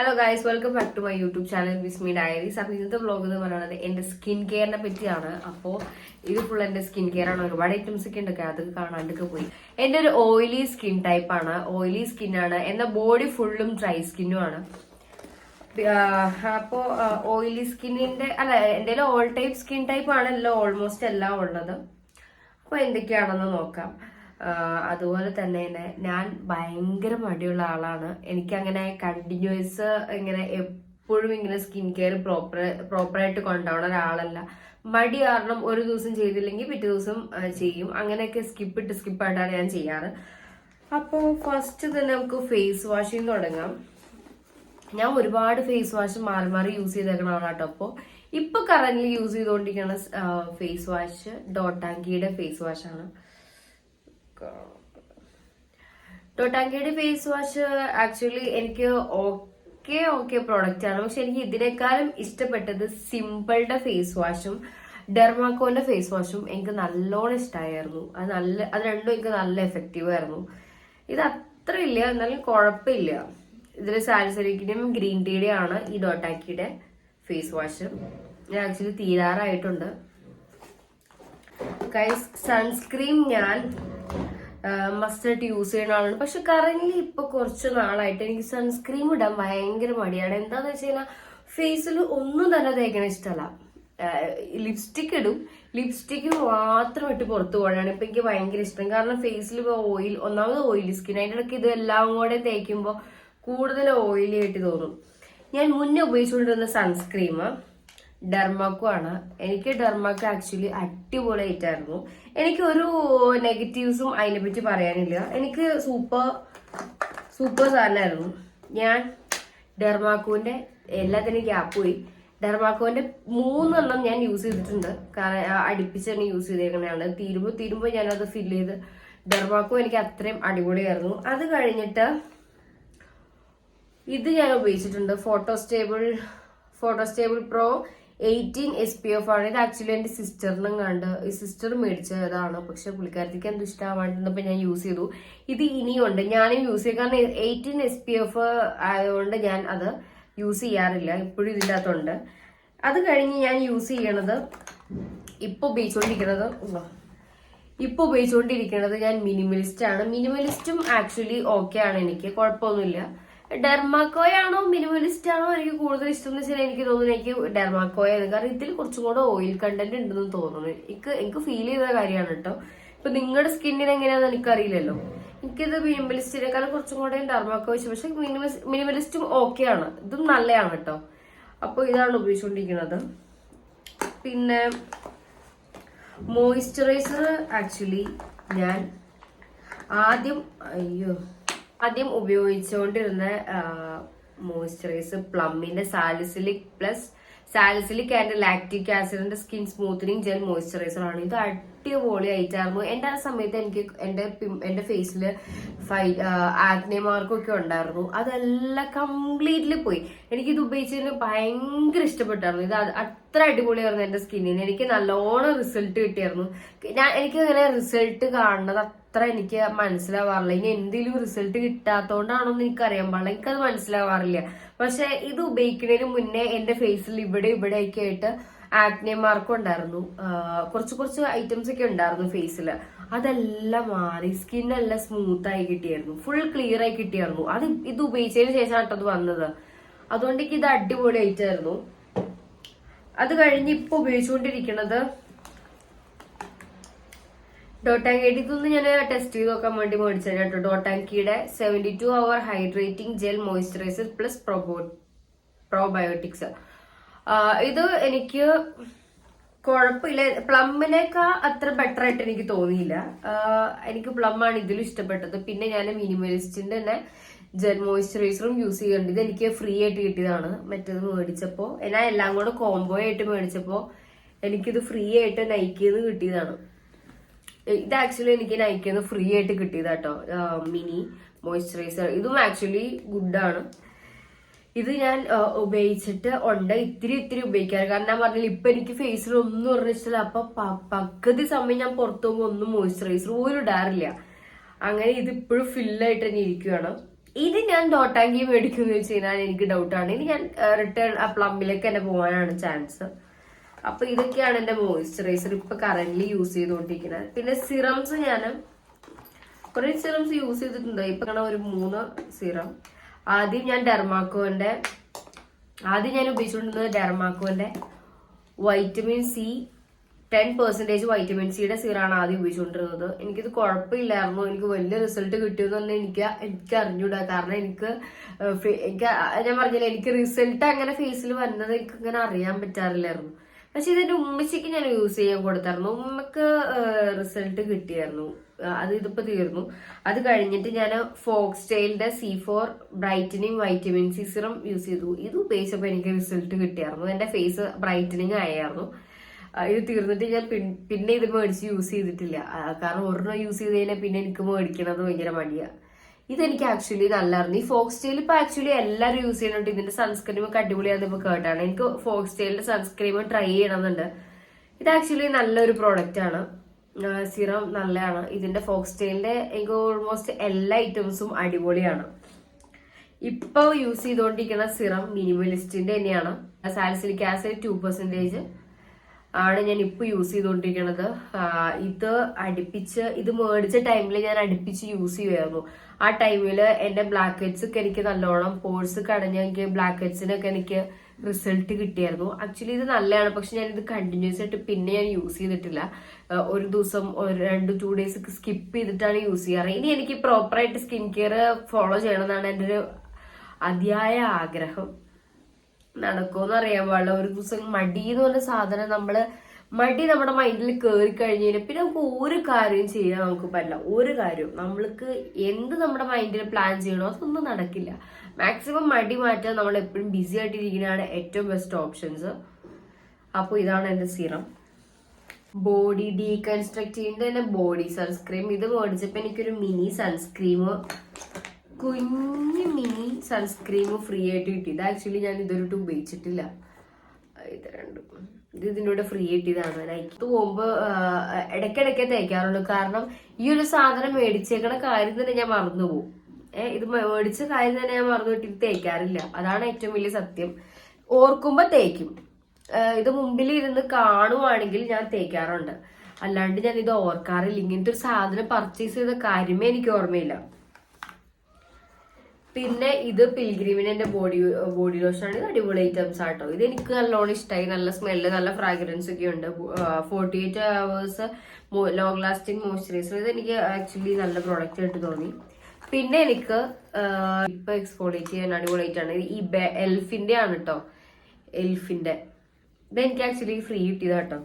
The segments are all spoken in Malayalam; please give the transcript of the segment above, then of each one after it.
Hello guys, welcome back to my YouTube channel Vismi diaries. അപ്പോൾ ഇന്നത്തെ വ്ളോഗ് എന്ന് പറയുന്നത് എൻ്റെ സ്കിൻ കെയറിനെ പറ്റിയാണ്. അപ്പോൾ ഇത് ഫുൾ എൻ്റെ സ്കിൻ കെയർ ആണ്. ഒരുപാട് ഐറ്റംസ് ഒക്കെ ഉണ്ട്, അതൊക്കെ കാണാണ്ടൊക്കെ പോയി. എൻ്റെ ഒരു ഓയിലി സ്കിൻ ടൈപ്പ് ആണ്, ഓയിലി സ്കിൻ ആണ്. എൻ്റെ ബോഡി ഫുള്ളും ഡ്രൈ സ്കിന്നും ആണ്. അപ്പോൾ ഓയിലി സ്കിന്നിന്റെ എൻ്റെ ഓൾ ടൈപ്പ് സ്കിൻ ടൈപ്പ് ആണ് ഓൾമോസ്റ്റ് എല്ലാം ഉള്ളത്. അപ്പോൾ എന്തൊക്കെയാണെന്ന് നോക്കാം. അതുപോലെ തന്നെ ഞാൻ ഭയങ്കര മടിയുള്ള ആളാണ്. എനിക്കങ്ങനെ കണ്ടിന്യൂസ് ഇങ്ങനെ എപ്പോഴും ഇങ്ങനെ സ്കിൻ കെയർ പ്രോപ്പറായിട്ട് കൊണ്ടുപോകുന്ന ഒരാളല്ല. മടി കാരണം ഒരു ദിവസം ചെയ്തില്ലെങ്കിൽ പിറ്റേ ദിവസം ചെയ്യും. അങ്ങനെയൊക്കെ സ്കിപ്പായിട്ടാണ് ഞാൻ ചെയ്യാറ്. അപ്പോൾ ഫസ്റ്റ് തന്നെ നമുക്ക് ഫേസ് വാഷിങ് തുടങ്ങാം. ഞാൻ ഒരുപാട് ഫേസ് വാഷ് മാറി യൂസ് ചെയ്തേക്കണ ആളാട്ടോ. അപ്പോൾ ഇപ്പൊ കറന്റ് യൂസ് ചെയ്തുകൊണ്ടിരിക്കുന്ന ഫേസ് വാഷ് ഡോട്ടാങ്കിയുടെ ഫേസ് വാഷാണ്. ഡോട്ടാങ്കിയുടെ ഫേസ് വാഷ് ആക്ച്വലി എനിക്ക് ഓക്കെ പ്രോഡക്റ്റ് ആണ്. പക്ഷെ എനിക്ക് ഇതിനേക്കാളും ഇഷ്ടപ്പെട്ടത് സിമ്പിളുടെ ഫേസ് വാഷും ഡെർമാക്കോന്റെ ഫേസ് വാഷും എനിക്ക് നല്ലോണം ഇഷ്ടമായിരുന്നു. അത് രണ്ടും എനിക്ക് നല്ല എഫക്റ്റീവ് ആയിരുന്നു. ഇത് അത്ര ഇല്ല, എന്നാലും കുഴപ്പമില്ല. ഇതിൽ സാലിസിലിക്കിന്റെയും ഗ്രീൻ ടീയുടെയും ആണ് ഈ ഡോട്ടാക്കിയുടെ ഫേസ് വാഷ്. ഇത് ആക്ച്വലി തീരാറായിട്ടുണ്ട്. ഗൈസ്, സൺസ്ക്രീൻ ഞാൻ മസ്റ്റായിട്ട് യൂസ് ചെയ്യുന്ന ആളാണ്. പക്ഷെ കറന്റ് ഇപ്പൊ കുറച്ച് നാളായിട്ട് എനിക്ക് സൺസ്ക്രീം ഇടാൻ ഭയങ്കര മടിയാണ്. എന്താന്ന് വെച്ച് കഴിഞ്ഞാൽ ഫേസിൽ ഒന്നും തന്നെ തേക്കണ ഇഷ്ടമല്ല. ലിപ്സ്റ്റിക് ഇടും, ലിപ്സ്റ്റിക്ക് മാത്രം ഇട്ട് പുറത്തു പോകാനാണ് ഇപ്പൊ എനിക്ക് ഭയങ്കര ഇഷ്ടം. കാരണം ഫേസിൽ ഇപ്പൊ ഒന്നാമത് ഓയിലി സ്കിൻ, അതിൻ്റെ ഇടയ്ക്ക് ഇത് എല്ലാം കൂടെ തേക്കുമ്പോൾ കൂടുതൽ ഓയിലി ആയിട്ട് തോന്നും. ഞാൻ മുന്നേ ഉപയോഗിച്ചുകൊണ്ടിരുന്ന സൺസ്ക്രീം ഡെർമാക്കോ ആണ്. എനിക്ക് ഡെർമാക്കോ ആക്ച്വലി അടിപൊളിയായിട്ടായിരുന്നു. എനിക്ക് ഒരു നെഗറ്റീവ്സും അതിനെ പറ്റി പറയാനില്ല. എനിക്ക് സൂപ്പർ സാധനമായിരുന്നു. ഞാൻ ഡെർമാക്കോന്റെ എല്ലാത്തിനും ഗ്യാപ്പ് പോയി. ഡെർമാക്കോന്റെ 3 എണ്ണം ഞാൻ യൂസ് ചെയ്തിട്ടുണ്ട്. അടുപ്പിച്ച് തന്നെ യൂസ് ചെയ്തേക്കണതാണ്. തീരുമ്പോ ഞാനത് ഫില്ല് ചെയ്ത്. ഡെർമാക്കോ എനിക്ക് അത്രയും അടിപൊളിയായിരുന്നു. അത് കഴിഞ്ഞിട്ട് ഇത് ഞാൻ ഉപയോഗിച്ചിട്ടുണ്ട്, ഫോട്ടോസ്റ്റേബിൾ പ്രോ 18 SPF ആണ്. ഇത് ആക്ച്വലി എന്റെ സിസ്റ്ററിനും സിസ്റ്റർ മേടിച്ചതാണ്. പക്ഷെ പുള്ളിക്കാരത്തേക്ക് എന്ത് ഇഷ്ടമാവാണ്ടിരുന്നപ്പോ ഞാൻ യൂസ് ചെയ്തു. ഇത് ഇനിയുണ്ട്, ഞാനും യൂസ് ചെയ്യും. കാരണം 18 SPF ആയതുകൊണ്ട് ഞാൻ അത് യൂസ് ചെയ്യാറില്ല, ഇപ്പോഴും ഇതിൻ്റെ അകത്തുണ്ട്. അത് കഴിഞ്ഞ് ഞാൻ യൂസ് ചെയ്യണത് ഇപ്പൊ ഉപയോഗിച്ചുകൊണ്ടിരിക്കുന്നത് ഞാൻ മിനിമലിസ്റ്റ് ആണ്. മിനിമലിസ്റ്റും ആക്ച്വലി ഓക്കെ ആണ്, എനിക്ക് കുഴപ്പമൊന്നുമില്ല. ഡെർമാക്കോയാണോ മിനിമലിസ്റ്റ് ആണോ എനിക്ക് കൂടുതൽ ഇഷ്ടം എന്ന് വെച്ചാൽ എനിക്ക് തോന്നുന്നു എനിക്ക് ഡെർമാക്കോയാണ്. കാരണം ഇതിൽ കുറച്ചും കൂടെ ഓയിൽ കണ്ടന്റ് ഉണ്ടെന്ന് തോന്നുന്നു. എനിക്ക് ഫീൽ ചെയ്ത കാര്യമാണ് കേട്ടോ. ഇപ്പൊ നിങ്ങളുടെ സ്കിന്നിന് എങ്ങനെയാണെന്ന് എനിക്കറിയില്ലല്ലോ. എനിക്കിത് മിനിമലിസ്റ്റിനേക്കാളും കുറച്ചും കൂടെ ഡെർമാക്കോ വെച്ചു. പക്ഷെ മിനിമലിസ്റ്റും ഓക്കെ ആണ്, ഇതും നല്ലതാണ് കേട്ടോ. അപ്പൊ ഇതാണ് ഉപയോഗിച്ചുകൊണ്ടിരിക്കുന്നത്. പിന്നെ മോയിസ്ചറൈസർ ആക്ച്വലി ഞാൻ ആദ്യം ഉപയോഗിച്ചുകൊണ്ടിരുന്ന മോയിസ്ചറൈസർ പ്ലമ്മിന്റെ സാലിസിലിക് ആൻഡ് ലാക്റ്റിക് ആസിഡിന്റെ സ്കിൻ സ്മൂത്തനിങ് ജെൽ മോയിസ്ചറൈസർ ആണ്. ഇത് അടിപൊളിയായിട്ടായിരുന്നു. എന്റെ ആ സമയത്ത് എനിക്ക് എന്റെ ഫേസിൽ ആക്നെ മാർക്കൊക്കെ ഉണ്ടായിരുന്നു. അതെല്ലാം കംപ്ലീറ്റ്ലി പോയി. എനിക്കിത് ഉപയോഗിച്ചതിന് ഭയങ്കര ഇഷ്ടപ്പെട്ടായിരുന്നു. ഇത് അത്ര അടിപൊളിയായിരുന്നു എന്റെ സ്കിന്നിന്. എനിക്ക് നല്ലോണം റിസൾട്ട് കിട്ടിയായിരുന്നു. എനിക്ക് അങ്ങനെ റിസൾട്ട് കാണുന്നത് അത്ര എനിക്ക് മനസ്സിലാവാറില്ല. ഇനി എന്തെങ്കിലും റിസൾട്ട് കിട്ടാത്തോണ്ടാണോ എന്ന് എനിക്കറിയാൻ പാടില്ല, എനിക്കത് മനസ്സിലാവാറില്ല. പക്ഷെ ഇത് ഉപയോഗിക്കുന്നതിന് മുന്നേ എന്റെ ഫേസിൽ ഇവിടെയൊക്കെ ആയിട്ട് ആക്നെ മാർക്കും ഉണ്ടായിരുന്നു. കുറച്ച് ഐറ്റംസ് ഒക്കെ ഉണ്ടായിരുന്നു ഫേസിൽ. അതെല്ലാം മാറി സ്കിന്നെല്ലാം സ്മൂത്ത് ആയി കിട്ടിയായിരുന്നു, ഫുൾ ക്ലിയർ ആയി കിട്ടിയായിരുന്നു. ഇത് ഉപയോഗിച്ചതിന് ശേഷമാണ് കേട്ടത് വന്നത്. അതുകൊണ്ട് എനിക്ക് ഇത് അടിപൊളിയായിട്ടായിരുന്നു. അത് കഴിഞ്ഞ് ഇപ്പൊ ഉപയോഗിച്ചുകൊണ്ടിരിക്കുന്നത് ഡോട്ടാങ്കിയുടെ. ഇതൊന്ന് ഞാൻ ടെസ്റ്റ് ചെയ്ത് നോക്കാൻ വേണ്ടി മേടിച്ചത് കേട്ടോ. ഡോട്ടാങ്കിയുടെ 72 hour hydrating gel moisturiser plus probiotics. ഇത് എനിക്ക് കുഴപ്പമില്ല. പ്ലമ്മിനേക്കാൾ അത്ര ബെറ്റർ ആയിട്ട് എനിക്ക് തോന്നിയില്ല. എനിക്ക് പ്ലമ്മാണ് ഇതിലും ഇഷ്ടപ്പെട്ടത്. പിന്നെ ഞാൻ മിനിമലിസ്റ്റിന്റെ തന്നെ ജെൽ മോയിസ്ചറൈസറും യൂസ് ചെയ്യുന്നുണ്ട്. ഇത് എനിക്ക് ഫ്രീ ആയിട്ട് കിട്ടിയതാണ്. മറ്റേത് മേടിച്ചപ്പോ ഞാൻ എല്ലാം കൂടെ കോംബോ ആയിട്ട് മേടിച്ചപ്പോ എനിക്കിത് ഫ്രീ ആയിട്ട് നൈക്കിന്ന് കിട്ടിയതാണ്. ഇത് ആക്ച്വലി എനിക്ക് നൈക്കിന്ന് ഫ്രീ ആയിട്ട് കിട്ടിയതാട്ടോ, മിനി മോയിസ്ചറൈസർ. ഇതും ആക്ച്വലി ഗുഡാണ്. ഇത് ഞാൻ ഉപയോഗിച്ചിട്ട് ഇത്തിരി ഉപയോഗിക്കാറ്. കാരണം ഞാൻ പറഞ്ഞില്ല ഇപ്പൊ എനിക്ക് ഫേസിൽ ഒന്നും പറഞ്ഞിട്ടില്ല. അപ്പൊ പകുതി സമയം ഞാൻ പുറത്തു പോകുമ്പോൾ ഒന്നും മോയിസ്ചറൈസർ പോലും ഇടാറില്ല. അങ്ങനെ ഇത് ഇപ്പോഴും ഫില്ലായിട്ട് തന്നെ ഇരിക്കുകയാണ്. ഇത് ഞാൻ ഡോട്ടാങ്കി മേടിക്കുമെന്ന് വെച്ച് കഴിഞ്ഞാൽ എനിക്ക് ഡൗട്ടാണ്. ഇനി ഞാൻ റിട്ടേൺ പ്ലംബിലേക്ക് തന്നെ പോകാനാണ് ചാൻസ്. അപ്പൊ ഇതൊക്കെയാണ് എന്റെ മോയിസ്ചറൈസർ ഇപ്പൊ കറന്റ് യൂസ് ചെയ്തുകൊണ്ടിരിക്കുന്നത്. പിന്നെ സിറംസ് ഞാൻ കുറെ സിറംസ് യൂസ് ചെയ്തിട്ടുണ്ട്. ഇപ്പൊ ഒരു 3 സിറം. ആദ്യം ഞാൻ ഉപയോഗിച്ചുകൊണ്ടിരുന്നത് ഡെർമാക്കോന്റെ വൈറ്റമിൻ സി 10% വൈറ്റമിൻ സിയുടെ സിറാണ് ആദ്യം ഉപയോഗിച്ചുകൊണ്ടിരുന്നത്. എനിക്കിത് കുഴപ്പമില്ലായിരുന്നു. എനിക്ക് വലിയ റിസൾട്ട് കിട്ടിയെന്ന് എനിക്ക് അറിഞ്ഞൂടാ. കാരണം എനിക്ക് ഞാൻ പറഞ്ഞില്ല, എനിക്ക് റിസൾട്ട് അങ്ങനെ ഫേസിൽ വന്നത് എനിക്ക് അങ്ങനെ അറിയാൻ പറ്റാറില്ലായിരുന്നു. പക്ഷെ ഇതെന്റെ ഉമ്മച്ചിക്ക് ഞാൻ യൂസ് ചെയ്യാൻ കൊടുത്തായിരുന്നു. ഉമ്മക്ക് റിസൾട്ട് കിട്ടിയായിരുന്നു. ഇതിപ്പോ തീർന്നു. അത് കഴിഞ്ഞിട്ട് ഞാൻ ഫോക്സ്റ്റൈലിന്റെ C4 brightening vitamin C serum use ചെയ്തു. ഇത് ഉപയോഗിച്ചപ്പോ എനിക്ക് റിസൾട്ട് കിട്ടിയായിരുന്നു. എന്റെ ഫേസ് ബ്രൈറ്റനിങ് ആയിരുന്നു. ഇത് തീർന്നിട്ട് ഞാൻ പിന്നെ ഇത് മേടിച്ച് യൂസ് ചെയ്തിട്ടില്ല. കാരണം ഒരെണ്ണം യൂസ് ചെയ്ത് കഴിഞ്ഞാൽ പിന്നെ എനിക്ക് മേടിക്കണത് ഭയങ്കര മടിയാ. ഇതെനിക്ക് ആക്ച്വലി നല്ലായിരുന്നു. ഈ ഫോക്സ്റ്റൈൽ ഇപ്പൊ ആക്ച്വലി എല്ലാവരും യൂസ് ചെയ്യുന്നുണ്ട്. ഇതിന്റെ സൺസ്ക്രീം ഒക്കെ അടിപൊളിയാണെന്ന് ഇപ്പൊ കേട്ടാണ്. എനിക്ക് ഫോക്സ്റ്റൈലിന്റെ സൺസ്ക്രീം ട്രൈ ചെയ്യണമെന്നുണ്ട്. ഇത് ആക്ച്വലി നല്ലൊരു പ്രോഡക്റ്റ് ആണ്. സിറം നല്ലതാണ്. ഇതിന്റെ ഫോക്സ്റ്റൈലിന്റെ എനിക്ക് ഓൾമോസ്റ്റ് എല്ലാ ഐറ്റംസും അടിപൊളിയാണ്. ഇപ്പൊ യൂസ് ചെയ്തുകൊണ്ടിരിക്കുന്ന സിറം മിനിമലിസ്റ്റിന്റെ തന്നെയാണ്. സാലിസിലിക് ആസിഡ് 2% ആണ് ഞാൻ ഇപ്പൊ യൂസ് ചെയ്തുകൊണ്ടിരിക്കുന്നത്. ഇത് മേടിച്ച ടൈമിൽ ഞാൻ അടുപ്പിച്ച് യൂസ് ചെയ്യുമായിരുന്നു. ആ ടൈമില് എന്റെ ബ്ലാക്ക് ഹെഡ്സ് ഒക്കെ എനിക്ക് നല്ലോണം പോഴ്സ് കടഞ്ഞ എനിക്ക് ബ്ലാക്ക് ഹെഡ്സിനൊക്കെ എനിക്ക് റിസൾട്ട് കിട്ടിയായിരുന്നു. ആക്ച്വലി ഇത് നല്ലതാണ്. പക്ഷെ ഞാൻ ഇത് കണ്ടിന്യൂസ് ആയിട്ട് പിന്നെ ഞാൻ യൂസ് ചെയ്തിട്ടില്ല. ഒരു ദിവസം 2-2 ഡേയ്സ് സ്കിപ്പ് ചെയ്തിട്ടാണ് യൂസ് ചെയ്യാറ്. ഇനി എനിക്ക് പ്രോപ്പറായിട്ട് സ്കിൻ കെയർ ഫോളോ ചെയ്യണമെന്നാണ് എൻ്റെ ഒരു അതിയായ ആഗ്രഹം. നടക്കുമെന്ന് അറിയാൻ പാടില്ല. ഒരു ദിവസം മടി എന്ന് പറഞ്ഞ സാധനം മടി നമ്മുടെ മൈൻഡിൽ കയറി കഴിഞ്ഞു കഴിഞ്ഞാൽ പിന്നെ നമുക്ക് ഒരു കാര്യം ചെയ്യാൻ നമുക്ക് പറ്റില്ല. ഒരു കാര്യം നമ്മൾക്ക് എന്ത് നമ്മുടെ മൈൻഡിൽ പ്ലാൻ ചെയ്യണോ അതൊന്നും നടക്കില്ല. മാക്സിമം മടി മാറ്റാൻ നമ്മൾ എപ്പോഴും ബിസി ആയിട്ടിരിക്കുന്നതാണ് ഏറ്റവും ബെസ്റ്റ് ഓപ്ഷൻസ്. അപ്പോൾ ഇതാണ് എന്റെ സിറം. ബോഡി ഡീകൺസ്ട്രക്റ്റീവിന്റെ തന്നെ ബോഡി സൺസ്ക്രീം. ഇത് മേടിച്ചപ്പോ എനിക്കൊരു മിനി സൺസ്ക്രീം, കുഞ്ഞു മിനി സൺസ്ക്രീം ഫ്രീ ആയിട്ട് കിട്ടി. ഇത് ആക്ച്വലി ഞാൻ ഇതൊരിട്ട് ഉപയോഗിച്ചിട്ടില്ല. ഇത് ഇതിൻ്റെ കൂടെ ഫ്രീ കിട്ടിയതാണ്. നൈറ്റ് പോകുമ്പോ ഇടയ്ക്കിടയ്ക്ക് തേക്കാറുള്ളൂ. കാരണം ഈ ഒരു സാധനം മേടിച്ചേക്കണ കാര്യം തന്നെ ഞാൻ മറന്നുപോകും. ഇത് മേടിച്ച കാര്യം തന്നെ ഞാൻ മറന്നു കിട്ടി തേക്കാറില്ല. അതാണ് ഏറ്റവും വലിയ സത്യം. ഓർക്കുമ്പോ തേക്കും. ഇത് മുമ്പിൽ ഇരുന്ന് കാണുവാണെങ്കിൽ ഞാൻ തേക്കാറുണ്ട്. അല്ലാണ്ട് ഞാൻ ഇത് ഓർക്കാറില്ല. ഇങ്ങനത്തെ ഒരു സാധനം പർച്ചേസ് ചെയ്ത കാര്യമേ എനിക്ക് ഓർമ്മയില്ല. പിന്നെ ഇത് പിൽഗ്രിമിന് എന്റെ ബോഡി ലോഷൻ ആണ്. ഇത് അടിപൊളി ഐറ്റംസ് ആട്ടോ. ഇത് എനിക്ക് നല്ലോണം ഇഷ്ടമായി. നല്ല സ്മെല്ല്, നല്ല ഫ്രാഗ്രൻസ് ഒക്കെ ഉണ്ട്. 48 hours ലോങ് ലാസ്റ്റിംഗ് മോയ്സ്ചറൈസർ. ഇത് എനിക്ക് ആക്ച്വലി നല്ല പ്രോഡക്റ്റ് ആയിട്ട് തോന്നി. പിന്നെ എനിക്ക് ഇപ്പൊ എക്സ്ഫോളിയേറ്റ് ചെയ്യാൻ അടിപൊളിയായിട്ടാണ് ഈ എൽഫിന്റെ ആണ് കേട്ടോ. എൽഫിന്റെ ഇതെനിക്ക് ആക്ച്വലി ഫ്രീ കിട്ടിയതാ കേട്ടോ.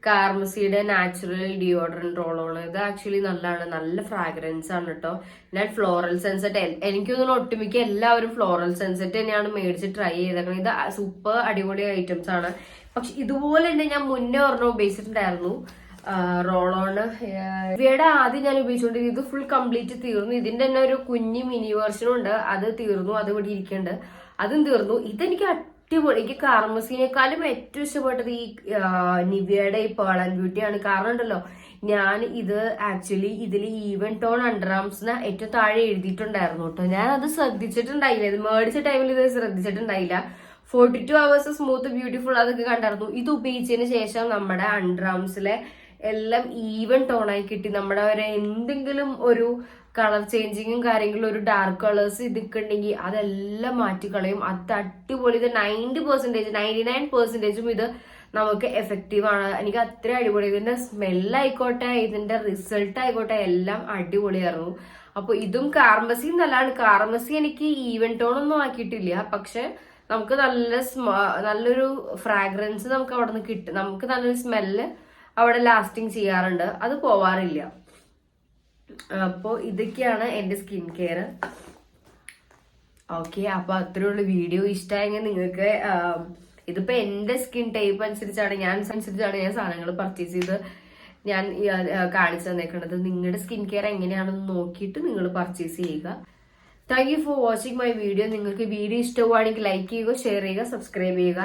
കാർമസിയുടെ നാച്ചുറൽ ഡിയോഡറന്റ് റോൾ ഇത് ആക്ച്വലി നല്ലതാണ്. നല്ല ഫ്രാഗ്രൻസ് ആണ് കേട്ടോ. ഞാൻ ഫ്ലോറൽ സെൻസെറ്റ് എനിക്ക് തോന്നുന്നു ഒട്ടുമിക്ക എല്ലാവരും ഫ്ലോറൽ സെൻസെറ്റ് തന്നെയാണ് മേടിച്ച് ട്രൈ ചെയ്തേക്കുന്നത്. ഇത് സൂപ്പർ അടിപൊളി ഐറ്റംസ് ആണ്. പക്ഷെ ഇതുപോലെ തന്നെ ഞാൻ മുന്നേ ഒരെണ്ണം ഉപയോഗിച്ചിട്ടുണ്ടായിരുന്നു, റോൾ ഓൺ. ഇവയുടെ ആദ്യം ഞാൻ ഉപയോഗിച്ചുകൊണ്ട് ഇത് ഫുൾ കംപ്ലീറ്റ് തീർന്നു. ഇതിന്റെ തന്നെ ഒരു കുഞ്ഞു മിനി വേർഷനും ഉണ്ട്. അത് തീർന്നു. അത് ഇവിടെ ഇരിക്കുന്നുണ്ട്. അതും തീർന്നു. ഇതെനിക്ക് അടിപൊളി. എനിക്ക് കാർമസിനേക്കാളും ഏറ്റവും ഇഷ്ടപ്പെട്ടത് ഈ നിവിയയുടെ ഈ പേൾ ആൻഡ് ബ്യൂട്ടി ആണ്. കാരണം ഉണ്ടല്ലോ, ഞാൻ ഇത് ആക്ച്വലി ഇതിൽ ഈവൻ ടോൺ അണ്ടർ ആംസിന് ഏറ്റവും താഴെ എഴുതിയിട്ടുണ്ടായിരുന്നു കേട്ടോ. ഞാൻ അത് ശ്രദ്ധിച്ചിട്ടുണ്ടായില്ല. ഇത് മേടിച്ച ടൈമിൽ ഇത് ശ്രദ്ധിച്ചിട്ടുണ്ടായില്ല. 42 hours സ്മൂത്ത് ബ്യൂട്ടിഫുൾ അതൊക്കെ കണ്ടായിരുന്നു. ഇത് ഉപയോഗിച്ചതിന് ശേഷം നമ്മുടെ അണ്ടർ ആംസിലെ എല്ലാം ഈവൻ ടോണായി കിട്ടി. നമ്മുടെ ഒരു എന്തെങ്കിലും ഒരു കളർ ചേഞ്ചിങ്ങും കാര്യങ്ങളും ഒരു ഡാർക്ക് കളേഴ്സ് ഇതൊക്കെ ഉണ്ടെങ്കിൽ അതെല്ലാം മാറ്റിക്കളയും. അത് അടിപൊളി. ഇത് 90%, 99% ഇത് നമുക്ക് എഫക്റ്റീവ് ആണ്. എനിക്ക് അത്ര അടിപൊളി. ഇതിന്റെ സ്മെല്ലായിക്കോട്ടെ, ഇതിന്റെ റിസൾട്ട് ആയിക്കോട്ടെ, എല്ലാം അടിപൊളിയായിരുന്നു. അപ്പൊ ഇതും കാർമസി നല്ലതാണ്. കാർമസി എനിക്ക് ഈവൻ ടോൺ ഒന്നും ആക്കിയിട്ടില്ല. പക്ഷെ നമുക്ക് നല്ലൊരു ഫ്രാഗ്രൻസ് നമുക്ക് അവിടെ നിന്ന് കിട്ടും. നമുക്ക് നല്ലൊരു സ്മെല്ല് അവിടെ ലാസ്റ്റിംഗ് ചെയ്യാറുണ്ട്. അത് പോവാറില്ല. അപ്പോൾ ഇതൊക്കെയാണ് എന്റെ സ്കിൻ കെയർ. ഓക്കെ, അപ്പൊ അത്രയുള്ള വീഡിയോ ഇഷ്ടമായെങ്കിൽ നിങ്ങൾക്ക് ഇതിപ്പോ എന്റെ സ്കിൻ ടൈപ്പ് അനുസരിച്ചാണ് ഞാൻ സാധനങ്ങൾ പർച്ചേസ് ചെയ്ത് ഞാൻ കാണിച്ചു തന്നേക്കുന്നത്. നിങ്ങളുടെ സ്കിൻ കെയർ എങ്ങനെയാണെന്ന് നോക്കിയിട്ട് നിങ്ങൾ പർച്ചേസ് ചെയ്യുക. Thank you for watching my video. നിങ്ങൾക്ക് വീഡിയോ ഇഷ്ടമാണെങ്കിൽ ലൈക്ക് ചെയ്യുക, ഷെയർ ചെയ്യുക, സബ്സ്ക്രൈബ് ചെയ്യുക.